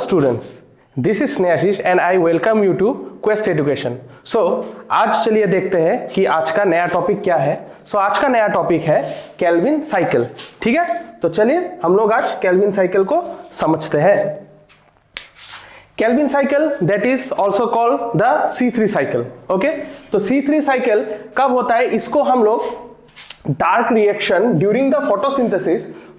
students, this is Snehashish and I welcome you to Quest Education. So आज चलिए देखते हैं कि आज का नया टॉपिक क्या है. आज का नया टॉपिक है केल्विन साइकिल. ठीक है, तो चलिए हम लोग आज केल्विन साइकिल को समझते हैं. Calvin cycle that is also called the C3 cycle. Okay, तो C3 साइकिल कब होता है? इसको हम लोग dark reaction during the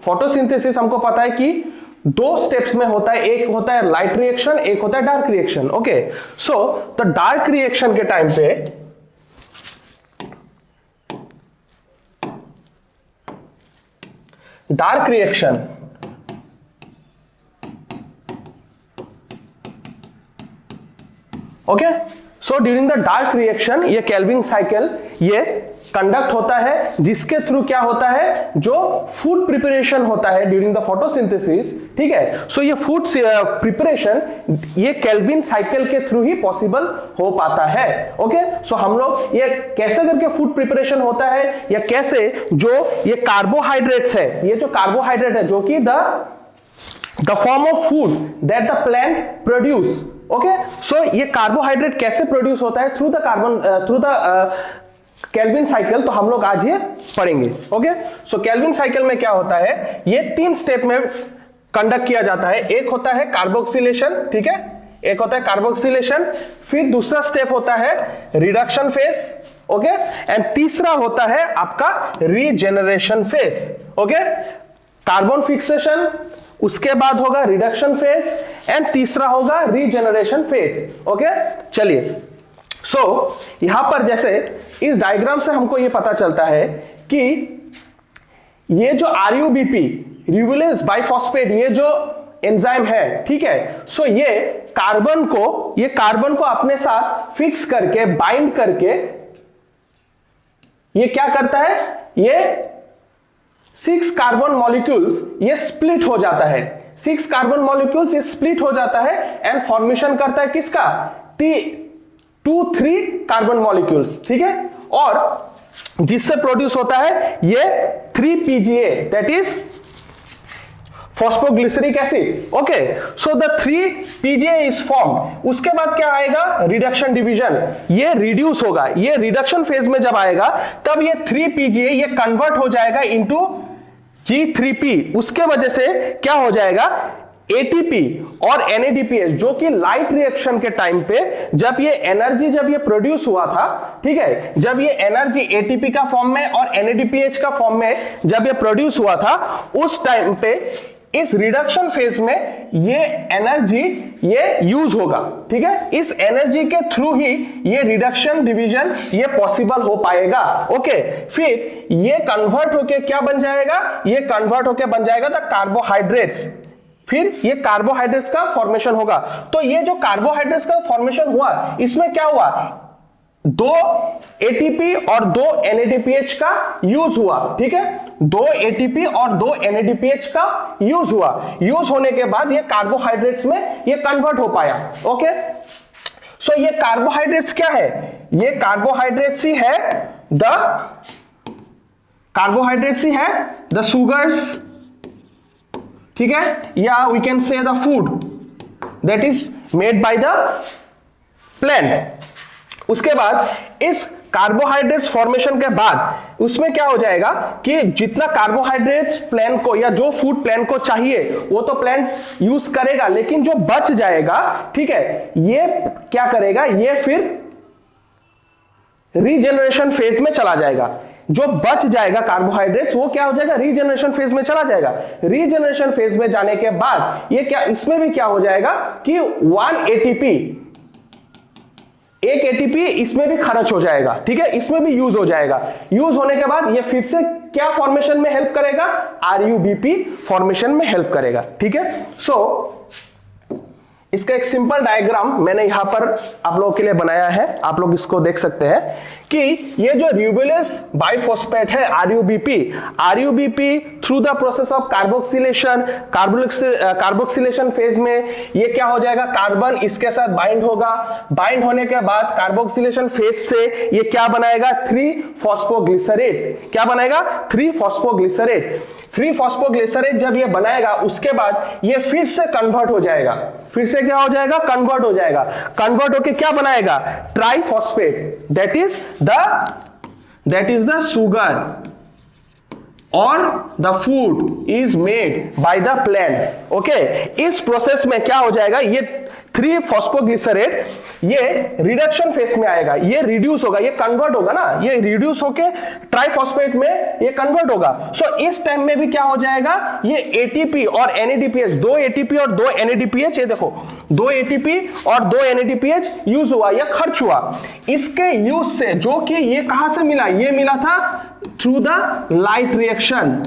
photosynthesis हमको पता है कि दो स्टेप्स में होता है. एक होता है लाइट रिएक्शन, एक होता है डार्क रिएक्शन. ओके, सो तो डार्क रिएक्शन के टाइम पे dark reaction okay, so during the dark reaction ये केल्विन साइकिल ये कंडक्ट होता है, जिसके थ्रू क्या होता है, जो फूड प्रिपरेशन होता है ड्यूरिंग द फोटोसिंथेसिस. ठीक है, सो ये फूड प्रिपरेशन ये केल्विन साइकिल के थ्रू ही पॉसिबल हो पाता है. ओके, सो हम लोग ये कैसे करके फूड प्रिपरेशन होता है या कैसे जो ये कार्बोहाइड्रेट्स है, ये जो कार्बोहाइड्रेट है जो कि the form of food that the plant produce. Okay, so ये कार्बोहाइड्रेट कैसे प्रोड्यूस होता है थ्रू द केल्विन साइकिल, तो हम लोग आज ये पढ़ेंगे. ओके, सो केल्विन साइकिल में क्या होता है, ये 3 स्टेप में कंडक्ट किया जाता है. एक होता है कार्बोक्सिलेशन. ठीक है, एक होता है कार्बोक्सिलेशन, फिर दूसरा स्टेप होता है रिडक्शन फेज. ओके, एंड तीसरा होता है आपका regeneration phase. Okay, carbon fixation, उसके बाद होगा रिडक्शन फेज एंड तीसरा होगा रीजेनरेशन फेज. ओके, चलिए. सो यहां पर जैसे इस डायग्राम से हमको ये पता चलता है कि ये जो RUBP रिबुलेज बाइफॉस्फेट ये जो एंजाइम है, ठीक है, सो ये कार्बन को अपने साथ फिक्स करके बाइंड करके ये क्या करता है, ये 6 कार्बन मॉलिक्यूल्स ये स्प्लिट हो जाता है. 6 कार्बन मॉलिक्यूल्स ये स्प्लिट हो जाता है एंड फॉर्मेशन करता है किसका, 2-3 कार्बन मॉलिक्यूल्स. ठीक है, और जिससे प्रोड्यूस होता है ये 3-PGA that is phosphoglyceric acid. Okay, so the 3-PGA is formed. उसके बाद क्या आएगा, रिडक्शन डिवीजन, ये रिड्यूस होगा. ये रिडक्शन फेज में जब आएगा तब ये 3-PGA ये कन्वर्ट हो जाएगा इनटू G3P. उसके वजह से क्या हो जाएगा, ATP और NADPH, जो कि लाइट रिएक्शन के टाइम पे जब ये प्रोड्यूस हुआ था, ठीक है, जब ये एनर्जी ATP का फॉर्म में और NADPH का फॉर्म में जब ये प्रोड्यूस हुआ था, उस टाइम पे इस रिडक्शन फेज में ये एनर्जी ये यूज होगा. ठीक है, इस एनर्जी के थ्रू ही ये रिडक्शन डिवीजन ये पॉसिबल हो पाएगा. ओके, फिर ये कन्वर्ट होके क्या बन जाएगा, ये कन्वर्ट होके बन जाएगा द कार्बोहाइड्रेट्स. फिर ये कार्बोहाइड्रेट्स का फॉर्मेशन होगा. तो ये जो कार्बोहाइड्रेट्स का फॉर्मेशन हुआ, इसमें क्या हुआ, 2 ATP और 2 NADPH का यूज हुआ. ठीक है, 2 ATP और 2 NADPH का यूज हुआ. यूज होने के बाद ये कार्बोहाइड्रेट्स में ये कन्वर्ट हो पाया. ओके, सो ये कार्बोहाइड्रेट्स क्या है, ये कार्बोहाइड्रेट्स ही है द सुगर्स. ठीक है, या we can say the food that is made by the plant. उसके बाद इस कार्बोहाइड्रेट्स फॉर्मेशन के बाद उसमें क्या हो जाएगा कि जितना कार्बोहाइड्रेट्स प्लांट को या जो फूड प्लांट को चाहिए वो तो प्लांट यूज करेगा, लेकिन जो बच जाएगा, ठीक है, ये क्या करेगा, ये फिर रीजेनरेशन फेज में चला जाएगा. जो बच जाएगा कार्बोहाइड्रेट्स वो क्या हो जाएगा, रीजेनरेशन फेज में चला जाएगा. रीजेनरेशन फेज में जाने के बाद ये क्या, इसमें भी क्या हो जाएगा कि 1 ATP इसमें भी खर्च हो जाएगा. ठीक है, इसमें भी यूज हो जाएगा. यूज होने के बाद ये फिर से क्या फॉर्मेशन में हेल्प करेगा, RUBP फॉर्मेशन में हेल्प करेगा. ठीक है, सो इसका एक सिंपल डायग्राम मैंने यहां पर आप लोगों के लिए बनाया है, आप लोग इसको देख सकते हैं कि ये जो रिबुलेज बाइफॉस्फेट है RUBP through the process of carboxylation phase में ये क्या हो जाएगा, कार्बन इसके साथ बाइंड होगा. बाइंड होने के बाद कार्बोक्सिलेशन फेज से ये क्या बनाएगा, 3-फॉस्फोग्लिसरेट. क्या बनाएगा, 3-फॉस्फोग्लिसरेट. 3 फॉस्फोग्लिसरेट जब ये बनाएगा उसके बाद ये फिर से कन्वर्ट हो जाएगा, फिर से क्या हो जाएगा, कन्वर्ट हो जाएगा, कन्वर्ट होके क्या बनाएगा, triphosphate, that is the sugar or the food is made by the plant. Okay, इस प्रोसेस में क्या हो जाएगा, ये 3 फॉस्फोग्लिसरेट ये रिडक्शन फेस में आएगा, ये रिड्यूस होगा, ये कन्वर्ट होगा ना, ये रिड्यूस होके ट्राइफॉस्फेट में ये कन्वर्ट होगा। सो इस टाइम में भी क्या हो जाएगा, ये एटीपी और एनएडीपीएच, 2 एटीपी और 2 एनएडीपीएच, ये देखो 2 एटीपी और 2 एनएडीपीएच यूज हुआ या खर्च हुआ। इसके यूज से, जो कि ये कहां से मिला, ये मिला था through the light reaction,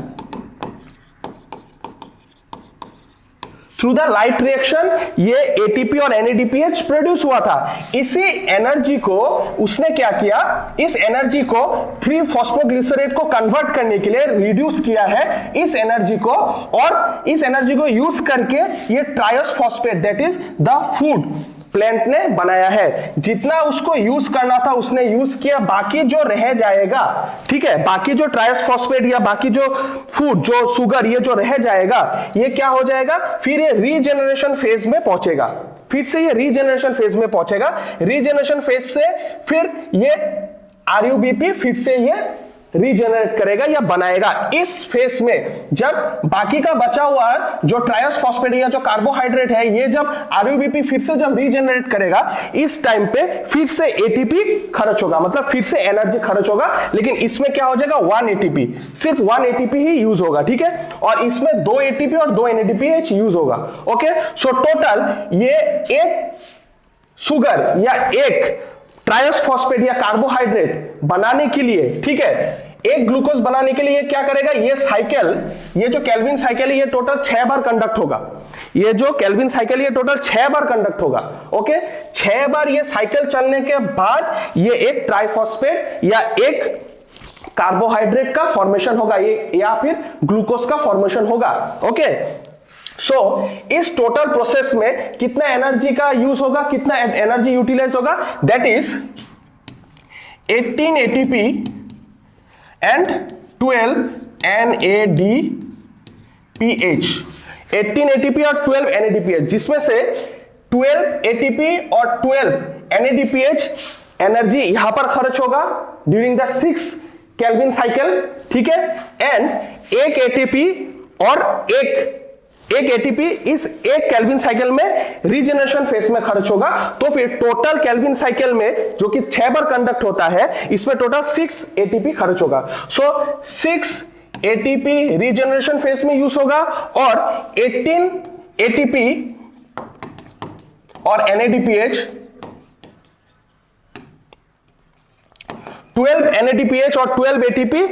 through the light reaction ये एटीपी और एनएडीपीएच प्रोड्यूस हुआ था। इसी एनर्जी को उसने क्या किया, इस एनर्जी को 3 फॉस्फोग्लिसरेट को कन्वर्ट करने के लिए रिड्यूस किया है इस एनर्जी को, और इस एनर्जी को यूज करके ये triphosphate that is the food plant ने बनाया है। जितना उसको यूज करना था उसने यूज किया, बाकी जो रह जाएगा, ठीक है, बाकी जो ट्रायस फॉस्फेट या बाकी जो फूड, जो शुगर, ये जो रह जाएगा, ये क्या हो जाएगा, फिर ये रीजनरेशन फेज में पहुंचेगा, फिर से ये रीजनरेशन फेज में पहुंचेगा। रीजनरेशन फेज से फिर ये आरयूबीपी फिर से ये रीजनरेट करेगा या बनाएगा। इस फेस में जब बाकी का बचा हुआ जो ट्रायस फॉस्फेट या जो कार्बोहाइड्रेट है, ये जब आरयूबीपी फिर से जब रीजनरेट करेगा, इस टाइम पे फिर से एटीपी खर्च होगा, मतलब फिर से एनर्जी खर्च होगा, लेकिन इसमें क्या हो जाएगा, 1 एटीपी, सिर्फ 1 एटीपी ही यूज होगा, ठीक है, और इसमें 2 एटीपी और 2 एनएडीपीएच यूज होगा। ओके, सो टोटल ये एक शुगर या एक ट्रायस फॉस्फेट या कार्बोहाइड्रेट बनाने के लिए, ठीक है, एक ग्लूकोज बनाने के लिए क्या करेगा, ये साइकिल, ये जो केल्विन साइकिल है, ये टोटल 6 बार कंडक्ट होगा। ये जो केल्विन साइकिल ये टोटल 6 बार कंडक्ट होगा। ओके, 6 बार ये साइकिल चलने के बाद ये एक ट्राइफॉस्फेट या एक कार्बोहाइड्रेट का फॉर्मेशन होगा, ये या फिर ग्लूकोज का फॉर्मेशन होगा। ओके, सो इस टोटल प्रोसेस में कितना एनर्जी का यूज होगा, कितना एनर्जी यूटिलाइज होगा, that is 18 ATP and 12 NADPH, 18 ATP और 12 NADPH, जिसमें से 12 एटीपी और 12 NADPH एनर्जी यहां पर खर्च होगा ड्यूरिंग द 6 केल्विन साइकिल, ठीक है, एंड एक एटीपी और एक एटीपी इस एक केल्विन साइकिल में रीजनरेशन फेज में खर्च होगा। तो फिर टोटल केल्विन साइकिल में जो कि 6 बार कंडक्ट होता है, इसमें टोटल 6 एटीपी खर्च होगा। सो 6 एटीपी रीजनरेशन फेज में यूज होगा और 18 एटीपी और NADPH, 12 NADPH और 12 एटीपी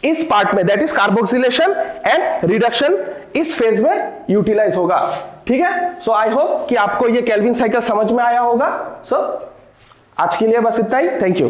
इस पार्ट में, that is carboxylation and reduction, इस फेज में यूटिलाइज होगा। ठीक है, सो आई होप कि आपको ये केल्विन साइकिल समझ में आया होगा। सो आज के लिए बस इतना ही, थैंक यू।